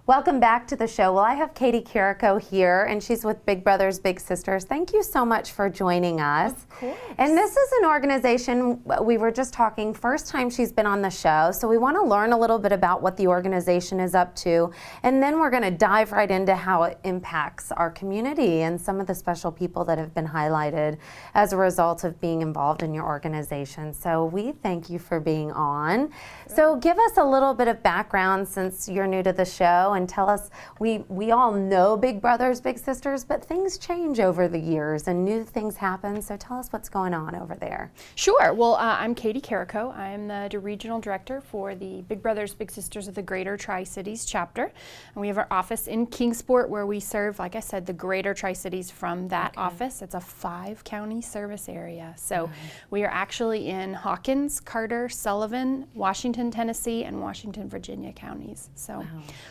Welcome back to the show. Well, I have Katie Carrico here, and she's with Big Brothers Big Sisters. Thank you so much for joining us. Of course. And this is an organization, we were just talking, first time she's been on the show, so we want to learn a little bit about what the organization is up to, and then we're going to dive right into how it impacts our community and some of the special people that have been highlighted as a result of being involved in your organization. So we thank you for being on. So give us a little bit of background since you're new to the show, and tell us, we all know Big Brothers Big Sisters, but things change over the years and new things happen, so tell us what's going on over there. Sure. Well, I'm Katie Carrico. I am the Regional Director for the Big Brothers Big Sisters of the Greater Tri-Cities chapter. And we have our office in Kingsport where we serve, like I said, the Greater Tri-Cities from that office. It's a 5-county service area. So we are actually in Hawkins, Carter, Sullivan, Washington, Tennessee, and Washington, Virginia counties. So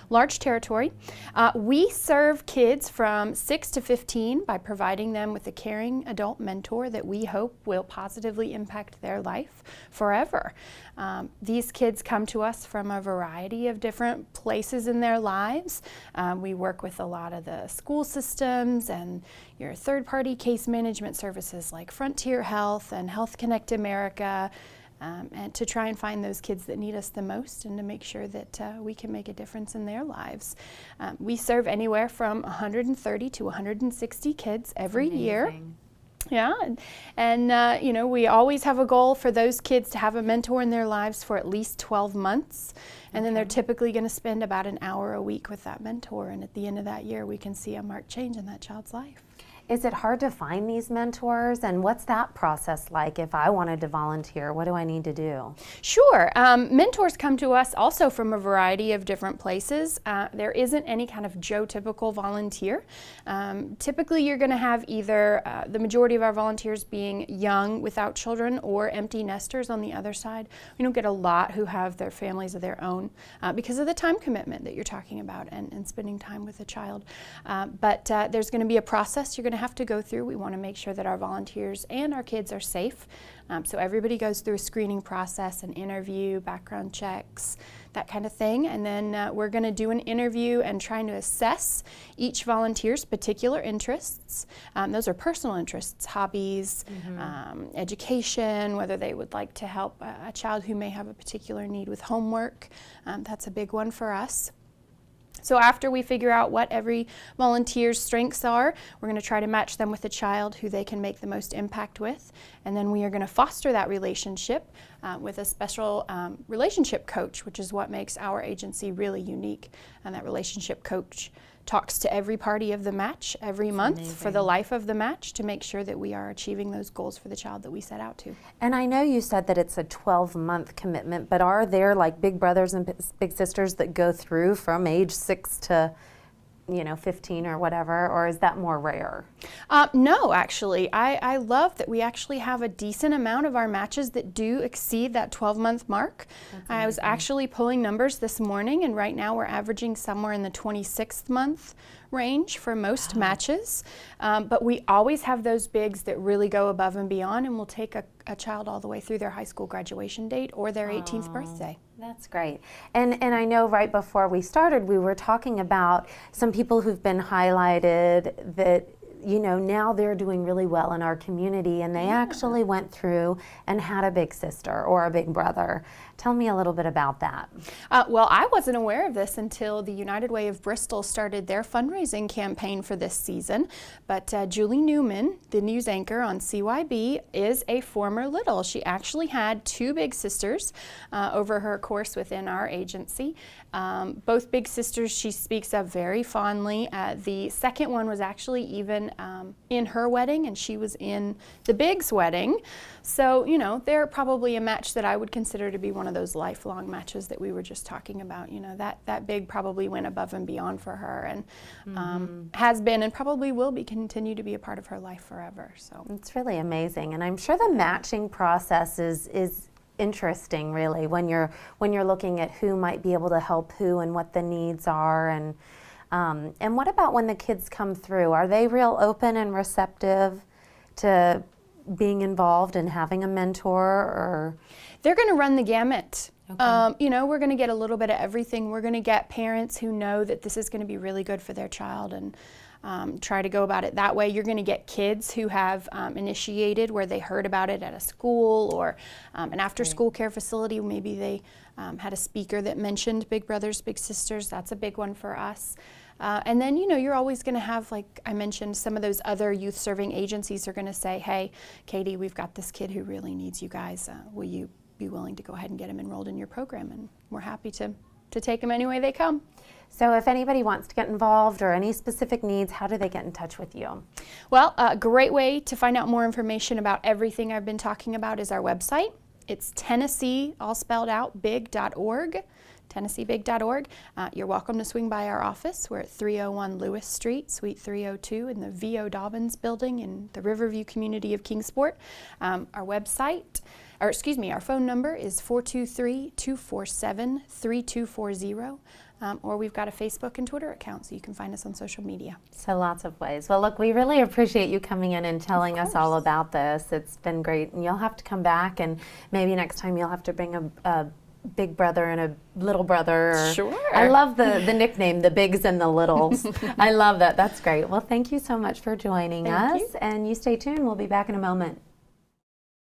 large territory. We serve kids from 6 to 15 by providing them with a caring adult mentor that we hope will positively impact their life forever. These kids come to us from a variety of different places in their lives. We work with a lot of the school systems and your third-party case management services like Frontier Health and Health Connect America, and to try and find those kids that need us the most and to make sure that we can make a difference in their lives. We serve anywhere from 130 to 160 kids every year. Yeah, and you know, we always have a goal for those kids to have a mentor in their lives for at least 12 months. And then they're typically going to spend about an hour a week with that mentor. And at the end of that year, we can see a marked change in that child's life. Is it hard to find these mentors, and what's that process like? If I wanted to volunteer, what do I need to do? Sure. Mentors come to us also from a variety of different places. There isn't any kind of Joe-typical volunteer. Typically you're going to have either the majority of our volunteers being young without children or empty nesters on the other side. We don't get a lot who have their families of their own because of the time commitment that you're talking about and spending time with a child. But there's going to be a process you're going to have to go through. We want to make sure that our volunteers and our kids are safe. So everybody goes through a screening process, an interview, background checks, that kind of thing. And then we're going to do an interview and trying to assess each volunteer's particular interests. Those are personal interests, hobbies, education, whether they would like to help a child who may have a particular need with homework. That's a big one for us. So after we figure out what every volunteer's strengths are, we're going to try to match them with a child who they can make the most impact with. And then we are going to foster that relationship with a special relationship coach, which is what makes our agency really unique. And that relationship coach talks to every party of the match every month for the life of the match to make sure that we are achieving those goals for the child that we set out to. And I know you said that it's a 12-month commitment, but are there like Big Brothers and Big Sisters that go through from age 6 to 15 or whatever, or is that more rare? No, actually. I love that we actually have a decent amount of our matches that do exceed that 12-month mark. I was actually pulling numbers this morning, and right now we're averaging somewhere in the 26th month range for most matches. But we always have those bigs that really go above and beyond and will take a child all the way through their high school graduation date or their 18th birthday. That's great. And I know right before we started, we were talking about some people who've been highlighted that, now they're doing really well in our community, and they actually went through and had a big sister or a big brother. Tell me a little bit about that. Well, I wasn't aware of this until the United Way of Bristol started their fundraising campaign for this season. But Julie Newman, the news anchor on CYB, is a former Little. She actually had 2 big sisters over her course within our agency. Both big sisters she speaks of very fondly. The second one was actually even in her wedding, and she was in the Big's wedding. So, they're probably a match that I would consider to be one of those lifelong matches that we were just talking about. That Big probably went above and beyond for her, and has been and probably will continue to be a part of her life forever. So it's really amazing, and I'm sure the matching process is interesting, really, when you're looking at who might be able to help who and what the needs are. And what about when the kids come through? Are they real open and receptive to being involved and having a mentor? Or they're going to run the gamut. You know, we're going to get a little bit of everything. We're going to get parents who know that this is going to be really good for their child and try to go about it that way. You're going to get kids who have initiated where they heard about it at a school or an after-school care facility. Maybe they had a speaker that mentioned Big Brothers, Big Sisters. That's a big one for us. And then, you know, you're always going to have, like I mentioned, some of those other youth-serving agencies are going to say, hey, Katie, we've got this kid who really needs you guys. Will you be willing to go ahead and get him enrolled in your program? And we're happy to take them any way they come. So if anybody wants to get involved or any specific needs, how do they get in touch with you? Well, a great way to find out more information about everything I've been talking about is our website. It's Tennessee, all spelled out, big.org. TennesseeBig.org. You're welcome to swing by our office. We're at 301 Lewis Street, Suite 302 in the V.O. Dobbins building in the Riverview community of Kingsport. Our website, our phone number is 423-247-3240. Or we've got a Facebook and Twitter account, so you can find us on social media. So lots of ways. Well, look, we really appreciate you coming in and telling us all about this. It's been great, and you'll have to come back, and maybe next time you'll have to bring a big brother and a little brother. Sure. I love the nickname, the bigs and the littles. I love that. That's great. Well, thank you so much for joining us, and you stay tuned. We'll be back in a moment.